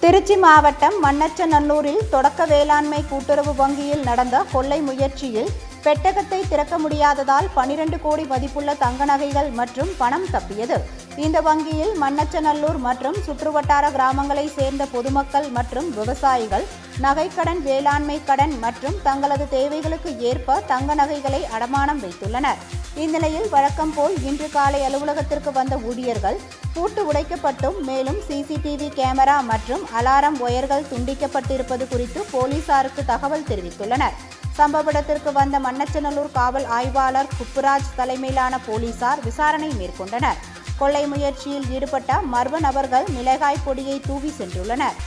திருச்சி மாவட்டம் மண்ணச்சநல்லூரில் தொடக்க வேளாண்மை கூட்டுறவு வங்கியில் நடந்த கொள்ளை முயற்சியில் பெட்டகத்தை திறக்க முடியாததால் 12 கோடி மதிப்புள்ள தங்க நகைகள் மற்றும் பணம் தப்பியது. இந்த வங்கியில் மண்ணச்சநல்லூர் மற்றும் சுற்றுவட்டார கிராமங்களை சேர்ந்த பொதுமக்கள் மற்றும் விவசாயிகள் நகைக்கடன், வேளாண்மை கடன் மற்றும் தங்களது தேவைகளுக்கு ஏற்ப தங்க நகைகளை அடமானம் வைத்துள்ளனர். இந்நிலையில் வழக்கம் போல் இன்று காலை அலுவலகத்திற்கு வந்த ஊழியர்கள் பூட்டு உடைக்கப்பட்டும் மேலும் சிசிடிவி கேமரா மற்றும் அலாரம் ஒயர்கள் துண்டிக்கப்பட்டிருப்பது குறித்து போலீசாருக்கு தகவல் தெரிவித்துள்ளனர். சம்பவ இடத்திற்கு வந்த மண்ணச்சநல்லூர் காவல் ஆய்வாளர் குப்புராஜ் தலைமையிலான போலீசார் விசாரணை மேற்கொண்டனர். கொள்ளை முயற்சியில் ஈடுபட்ட மர்ம நபர்கள் மிளகாய் பொடியை தூவி சென்றுள்ளனர்.